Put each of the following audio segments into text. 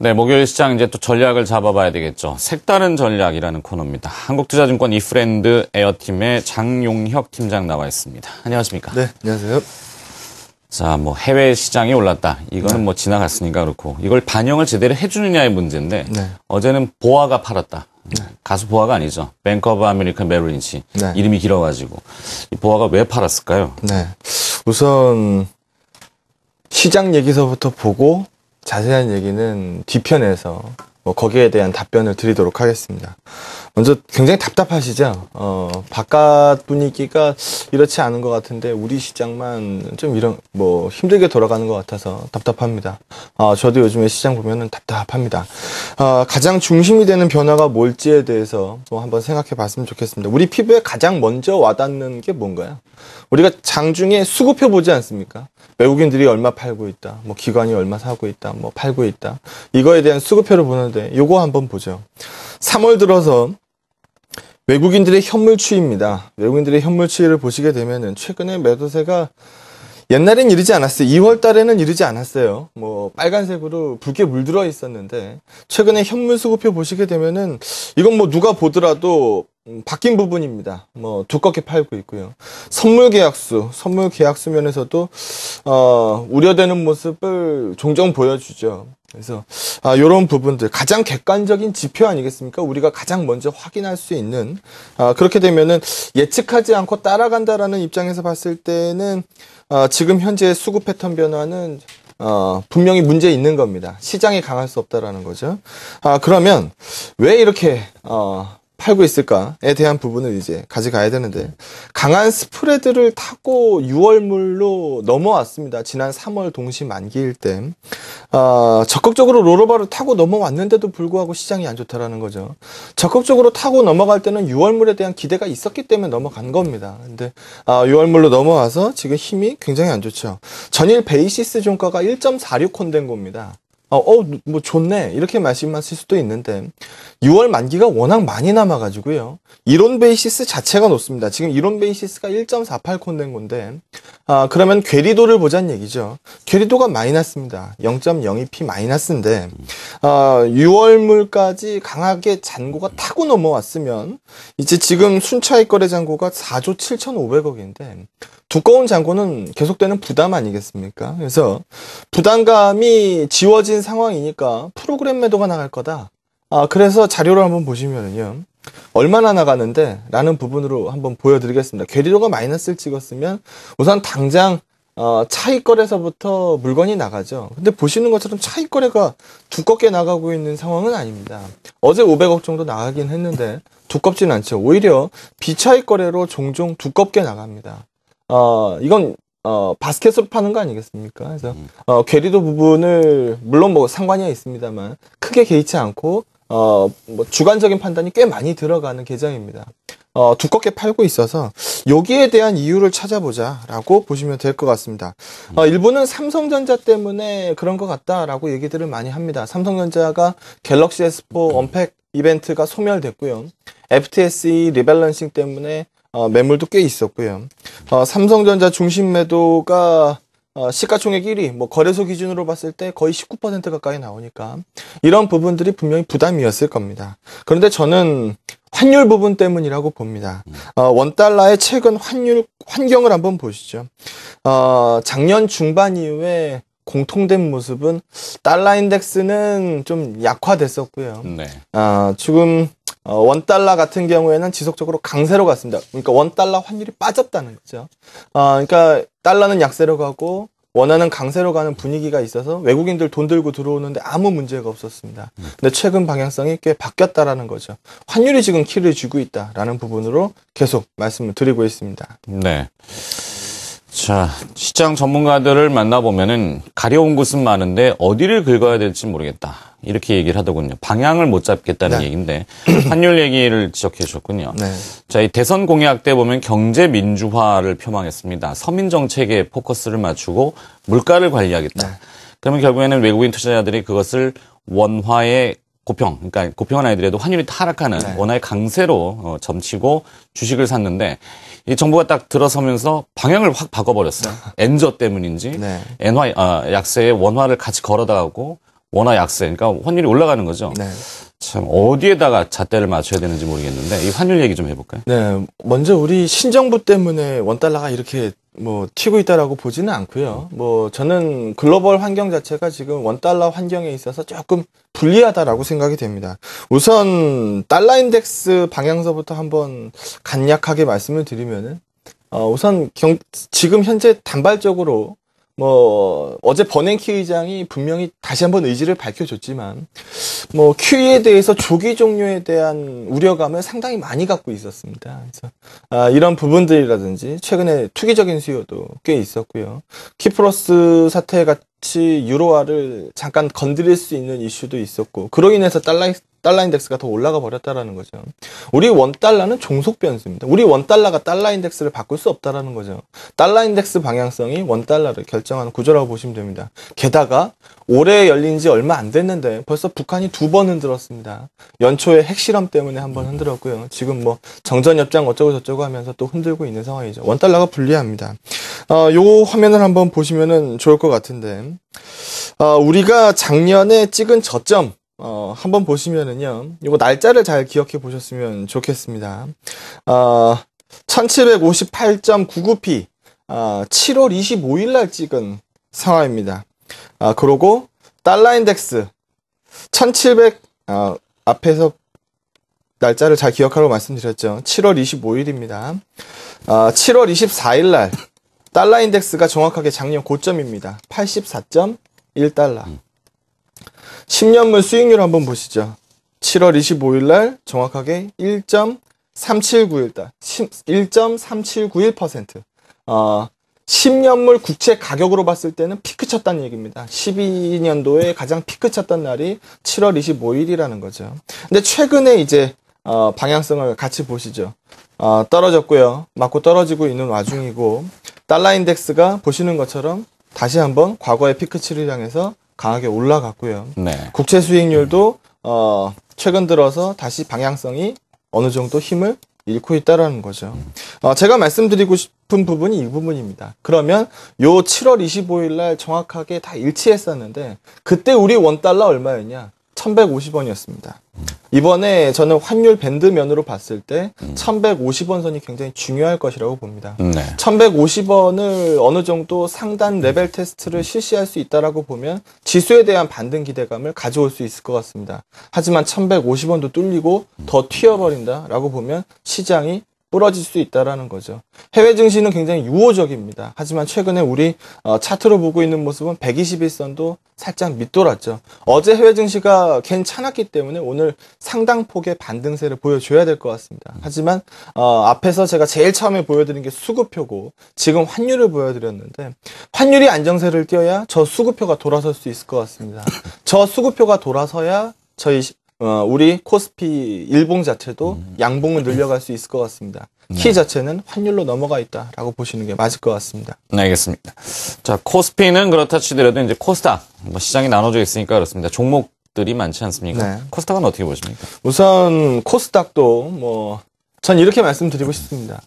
네, 목요일 시장 이제 또 전략을 잡아봐야 되겠죠. 색다른 전략이라는 코너입니다. 한국투자증권 이프랜드 에어팀의 장용혁 팀장 나와 있습니다. 안녕하십니까? 네, 안녕하세요. 자, 뭐 해외 시장이 올랐다. 이거는 뭐 지나갔으니까 그렇고 이걸 반영을 제대로 해주느냐의 문제인데 어제는 보아가 팔았다. 가수 보아가 아니죠. 뱅크 오브 아메리칸 메릴 린치. 이름이 길어가지고 이 보아가 왜 팔았을까요? 네, 우선 시장 얘기서부터 보고 자세한 얘기는 뒤편에서 거기에 대한 답변을 드리도록 하겠습니다. 먼저 굉장히 답답하시죠? 바깥 분위기가 이렇지 않은 것 같은데 우리 시장만 좀 힘들게 돌아가는 것 같아서 답답합니다. 저도 요즘에 시장 보면은 답답합니다. 가장 중심이 되는 변화가 뭘지에 대해서 한번 생각해 봤으면 좋겠습니다. 우리 피부에 가장 먼저 와닿는 게 뭔가요? 우리가 장중에 수급표 보지 않습니까? 외국인들이 얼마 팔고 있다, 기관이 얼마 사고 있다, 팔고 있다. 이거에 대한 수급표를 보는데 요거 한번 보죠. 3월 들어서 외국인들의 현물 추이입니다. 외국인들의 현물 추이를 보시게 되면은 최근에 매도세가 옛날엔 이르지 않았어요. 2월 달에는 이르지 않았어요. 빨간색으로 붉게 물들어 있었는데 최근에 현물 수급표 보시게 되면은 이건 누가 보더라도 바뀐 부분입니다. 두껍게 팔고 있고요. 선물 계약수 면에서도 우려되는 모습을 종종 보여주죠. 그래서 이런 부분들 가장 객관적인 지표 아니겠습니까? 우리가 가장 먼저 확인할 수 있는 그렇게 되면은 예측하지 않고 따라간다라는 입장에서 봤을 때는 지금 현재 수급 패턴 변화는 분명히 문제 있는 겁니다. 시장이 강할 수 없다라는 거죠. 그러면 왜 이렇게 팔고 있을까에 대한 부분을 이제 가져가야 되는데 강한 스프레드를 타고 6월물로 넘어왔습니다. 지난 3월 동시 만기일 때 적극적으로 롤오버를 타고 넘어왔는데도 불구하고 시장이 안 좋다라는 거죠. 적극적으로 타고 넘어갈 때는 6월물에 대한 기대가 있었기 때문에 넘어간 겁니다. 근데 6월물로 넘어와서 지금 힘이 굉장히 안 좋죠. 전일 베이시스 종가가 1.46 콘덴고입니다. 좋네. 이렇게 말씀하실 수도 있는데, 6월 만기가 워낙 많이 남아가지고요. 이론 베이시스 자체가 높습니다. 지금 이론 베이시스가 1.48 콘된 건데, 그러면 괴리도를 보자는 얘기죠. 괴리도가 마이너스입니다. 0.02p 마이너스인데, 6월물까지 강하게 잔고가 타고 넘어왔으면, 이제 지금 순차익 거래 잔고가 4조 7,500억인데, 두꺼운 잔고는 계속되는 부담 아니겠습니까? 그래서 부담감이 지워진 상황이니까 프로그램 매도가 나갈 거다. 그래서 자료를 한번 보시면은요. 얼마나 나가는데? 라는 부분으로 한번 보여드리겠습니다. 괴리도가 마이너스를 찍었으면 우선 당장 차익 거래서부터 물건이 나가죠. 근데 보시는 것처럼 차익 거래가 두껍게 나가고 있는 상황은 아닙니다. 어제 500억 정도 나가긴 했는데 두껍진 않죠. 오히려 비차익 거래로 종종 두껍게 나갑니다. 이건 바스켓으로 파는 거 아니겠습니까? 그래서 괴리도 부분을 물론 상관이 있습니다만 크게 개의치 않고 주관적인 판단이 꽤 많이 들어가는 계정입니다. 두껍게 팔고 있어서 여기에 대한 이유를 찾아보자라고 보시면 될 것 같습니다. 일부는 삼성전자 때문에 그런 것 같다라고 얘기들을 많이 합니다. 삼성전자가 갤럭시 S4 언팩 이벤트가 소멸됐고요. FTSE 리밸런싱 때문에 매물도 꽤 있었고요. 삼성전자 중심 매도가 시가총액 1위, 거래소 기준으로 봤을 때 거의 19% 가까이 나오니까 이런 부분들이 분명히 부담이었을 겁니다. 그런데 저는 환율 부분 때문이라고 봅니다. 원달러의 최근 환율 환경을 한번 보시죠. 작년 중반 이후에 공통된 모습은 달러 인덱스는 좀 약화됐었고요. 지금 원달러 같은 경우에는 지속적으로 강세로 갔습니다. 그러니까 원달러 환율이 빠졌다는 거죠. 그러니까 달러는 약세로 가고 원화는 강세로 가는 분위기가 있어서 외국인들 돈 들고 들어오는데 아무 문제가 없었습니다. 근데 최근 방향성이 꽤 바뀌었다라는 거죠. 환율이 지금 키를 쥐고 있다라는 부분으로 계속 말씀을 드리고 있습니다. 네. 자, 시장 전문가들을 만나보면은 가려운 곳은 많은데 어디를 긁어야 될지 모르겠다. 이렇게 얘기를 하더군요. 방향을 못 잡겠다는 얘기인데 환율 얘기를 지적해 주셨군요. 자, 이 대선 공약 때 보면 경제 민주화를 표방했습니다. 서민 정책에 포커스를 맞추고 물가를 관리하겠다. 그러면 결국에는 외국인 투자자들이 그것을 원화의 고평, 그러니까 고평은 아니더라도 환율이 하락하는 원화의 강세로 점치고 주식을 샀는데 이 정부가 딱 들어서면서 방향을 확 바꿔버렸어요. 엔저 때문인지 엔화 약세에 원화를 같이 걸어다가고 원화 약세, 그러니까 환율이 올라가는 거죠. 네. 참 어디에다가 잣대를 맞춰야 되는지 모르겠는데 이 환율 얘기 좀 해볼까요? 네, 먼저 우리 신정부 때문에 원달러가 이렇게 뭐 튀고 있다라고 보지는 않고요. 뭐 저는 글로벌 환경 자체가 지금 원달러 환경에 있어서 조금 불리하다라고 생각이 됩니다. 우선 달러 인덱스 방향서부터 한번 간략하게 말씀을 드리면은 우선 지금 현재 단발적으로 뭐 어제 버냉키 의장이 분명히 다시 한번 의지를 밝혀줬지만 뭐 QE에 대해서 조기 종료에 대한 우려감을 상당히 많이 갖고 있었습니다. 그래서 이런 부분들이라든지 최근에 투기적인 수요도 꽤 있었고요. 키프로스 사태 같이 유로화를 잠깐 건드릴 수 있는 이슈도 있었고 그로 인해서 달러 인덱스가 더 올라가 버렸다라는 거죠. 우리 원달러는 종속 변수입니다. 우리 원달러가 달러 인덱스를 바꿀 수 없다라는 거죠. 달러 인덱스 방향성이 원달러를 결정하는 구조라고 보시면 됩니다. 게다가 올해 열린 지 얼마 안 됐는데 벌써 북한이 2번 흔들었습니다. 연초에 핵실험 때문에 한번 흔들었고요. 지금 뭐 정전협정 어쩌고 저쩌고 하면서 또 흔들고 있는 상황이죠. 원달러가 불리합니다. 요 화면을 한번 보시면은 좋을 것 같은데 우리가 작년에 찍은 저점 한번 보시면은요, 이거 날짜를 잘 기억해 보셨으면 좋겠습니다. 1758.99p, 7월 25일 날 찍은 상황입니다. 그리고 달러 인덱스, 1700, 앞에서 날짜를 잘 기억하라고 말씀드렸죠. 7월 25일입니다. 7월 24일 날, 달러 인덱스가 정확하게 작년 고점입니다. 84.1달러. 10년물 수익률 한번 보시죠. 7월 25일 날 정확하게 1.3791%. 10년물 국채 가격으로 봤을 때는 피크 쳤다는 얘기입니다. 12년도에 가장 피크 쳤던 날이 7월 25일이라는 거죠. 근데 최근에 이제 방향성을 같이 보시죠. 떨어졌고요. 맞고 떨어지고 있는 와중이고 달러 인덱스가 보시는 것처럼 다시 한번 과거의 피크치를 향해서 강하게 올라갔고요. 네. 국채 수익률도 최근 들어서 다시 방향성이 어느 정도 힘을 잃고 있다라는 거죠. 제가 말씀드리고 싶은 부분이 이 부분입니다. 그러면 요 7월 25일 날 정확하게 다 일치했었는데 그때 우리 원달러 얼마였냐? 1150원이었습니다. 이번에 저는 환율 밴드 면으로 봤을 때 1150원 선이 굉장히 중요할 것이라고 봅니다. 네. 1150원을 어느 정도 상단 레벨 테스트를 실시할 수 있다라고 보면 지수에 대한 반등 기대감을 가져올 수 있을 것 같습니다. 하지만 1150원도 뚫리고 더 튀어버린다라고 보면 시장이 부러질 수 있다라는 거죠. 해외 증시는 굉장히 유호적입니다. 하지만 최근에 우리 차트로 보고 있는 모습은 121선도 살짝 밑돌았죠. 어제 해외 증시가 괜찮았기 때문에 오늘 상당폭의 반등세를 보여줘야 될 것 같습니다. 하지만 앞에서 제가 제일 처음에 보여드린 게 수급표고 지금 환율을 보여드렸는데 환율이 안정세를 띄어야 저 수급표가 돌아설 수 있을 것 같습니다. 저 수급표가 돌아서야 우리 코스피 일봉 자체도 양봉을 늘려갈 수 있을 것 같습니다. 키 자체는 환율로 넘어가 있다라고 보시는 게 맞을 것 같습니다. 네, 알겠습니다. 자, 코스피는 그렇다 치더라도 이제 코스닥, 시장이 나눠져 있으니까 그렇습니다. 종목들이 많지 않습니까? 네. 코스닥은 어떻게 보십니까? 우선 코스닥도 전 이렇게 말씀드리고 싶습니다.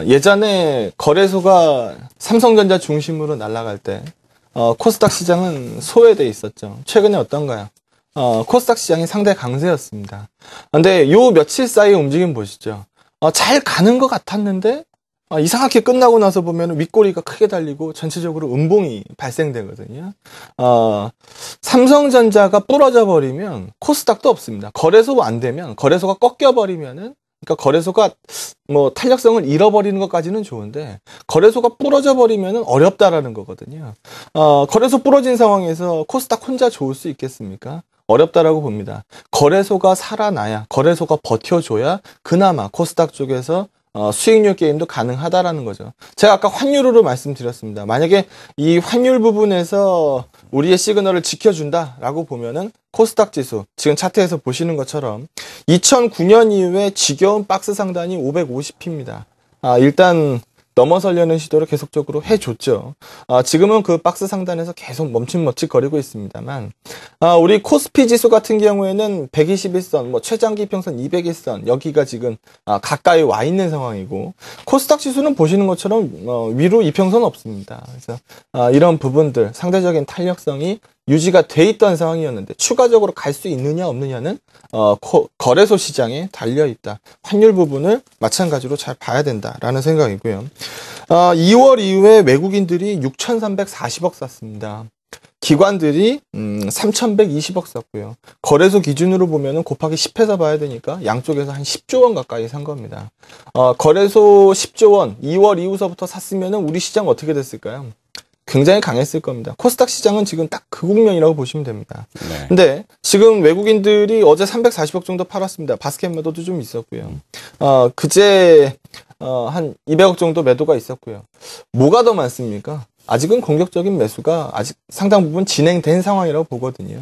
예전에 거래소가 삼성전자 중심으로 날아갈 때 코스닥 시장은 소외돼 있었죠. 최근에 어떤가요? 코스닥 시장이 상당히 강세였습니다. 근데 요 며칠 사이의 움직임 보시죠. 잘 가는 것 같았는데 이상하게 끝나고 나서 보면 윗꼬리가 크게 달리고 전체적으로 음봉이 발생되거든요. 삼성전자가 부러져 버리면 코스닥도 없습니다. 거래소가 안 되면 거래소가 꺾여 버리면은 그러니까 거래소가 탄력성을 잃어버리는 것까지는 좋은데 거래소가 부러져 버리면은 어렵다라는 거거든요. 거래소 부러진 상황에서 코스닥 혼자 좋을 수 있겠습니까? 어렵다라고 봅니다. 거래소가 살아나야, 거래소가 버텨줘야 그나마 코스닥 쪽에서 수익률 게임도 가능하다라는 거죠. 제가 아까 환율으로 말씀드렸습니다. 만약에 이 환율 부분에서 우리의 시그널을 지켜준다라고 보면은 코스닥 지수, 지금 차트에서 보시는 것처럼 2009년 이후에 지겨운 박스 상단이 550p입니다. 일단 넘어서려는 시도를 계속적으로 해줬죠. 지금은 그 박스 상단에서 계속 멈칫멈칫거리고 있습니다만 우리 코스피 지수 같은 경우에는 121선, 최장기 평선 201선 여기가 지금 가까이 와 있는 상황이고 코스닥 지수는 보시는 것처럼 위로 이평선 없습니다. 그래서 이런 부분들 상대적인 탄력성이 유지가 돼 있던 상황이었는데 추가적으로 갈 수 있느냐 없느냐는 거래소 시장에 달려 있다. 환율 부분을 마찬가지로 잘 봐야 된다라는 생각이고요. 2월 이후에 외국인들이 6,340억 샀습니다. 기관들이 3,120억 샀고요. 거래소 기준으로 보면은 곱하기 10해서 봐야 되니까 양쪽에서 한 10조 원 가까이 산 겁니다. 거래소 10조 원 2월 이후서부터 샀으면은 우리 시장 어떻게 됐을까요? 굉장히 강했을 겁니다. 코스닥 시장은 지금 딱 그 국면이라고 보시면 됩니다. 네. 근데 지금 외국인들이 어제 340억 정도 팔았습니다. 바스켓 매도도 좀 있었고요. 그제 한 200억 정도 매도가 있었고요. 뭐가 더 많습니까? 아직은 공격적인 매수가 아직 상당 부분 진행된 상황이라고 보거든요.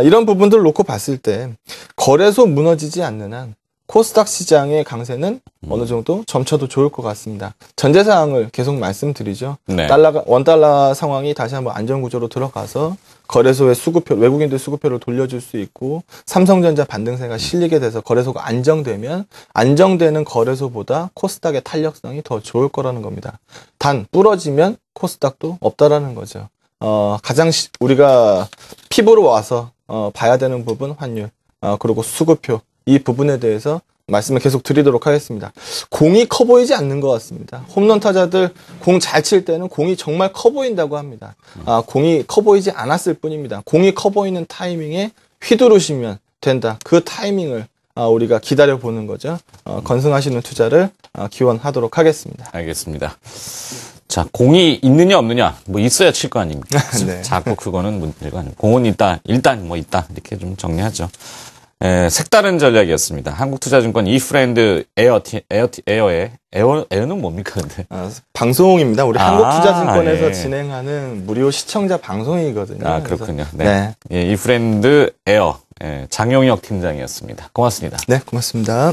이런 부분들을 놓고 봤을 때 거래소 무너지지 않는 한 코스닥 시장의 강세는 어느 정도 점쳐도 좋을 것 같습니다. 전제 사항을 계속 말씀드리죠. 네. 원달러 상황이 다시 한번 안정구조로 들어가서 거래소의 수급표, 외국인들 수급표를 돌려줄 수 있고 삼성전자 반등세가 실리게 돼서 거래소가 안정되면 안정되는 거래소보다 코스닥의 탄력성이 더 좋을 거라는 겁니다. 단 부러지면 코스닥도 없다라는 거죠. 가장 우리가 피부로 와서 봐야 되는 부분 환율, 그리고 수급표 이 부분에 대해서 말씀을 계속 드리도록 하겠습니다. 공이 커 보이지 않는 것 같습니다. 홈런 타자들 공 잘 칠 때는 공이 정말 커 보인다고 합니다. 공이 커 보이지 않았을 뿐입니다. 공이 커 보이는 타이밍에 휘두르시면 된다. 그 타이밍을 우리가 기다려 보는 거죠. 건승하시는 투자를 기원하도록 하겠습니다. 알겠습니다. 자, 공이 있느냐 없느냐 뭐 있어야 칠 거 아닙니까? 네. 자꾸 그거는 문제가 아니고 공은 있다, 일단 뭐 있다 이렇게 좀 정리하죠. 색다른 전략이었습니다. 한국투자증권 이프렌드 에어는 뭡니까 근데? 방송입니다. 우리 한국투자증권에서 예. 진행하는 무료 시청자 방송이거든요. 그렇군요. 네. 네. 예, 이프렌드 에어 장용혁 팀장이었습니다. 고맙습니다. 네, 고맙습니다.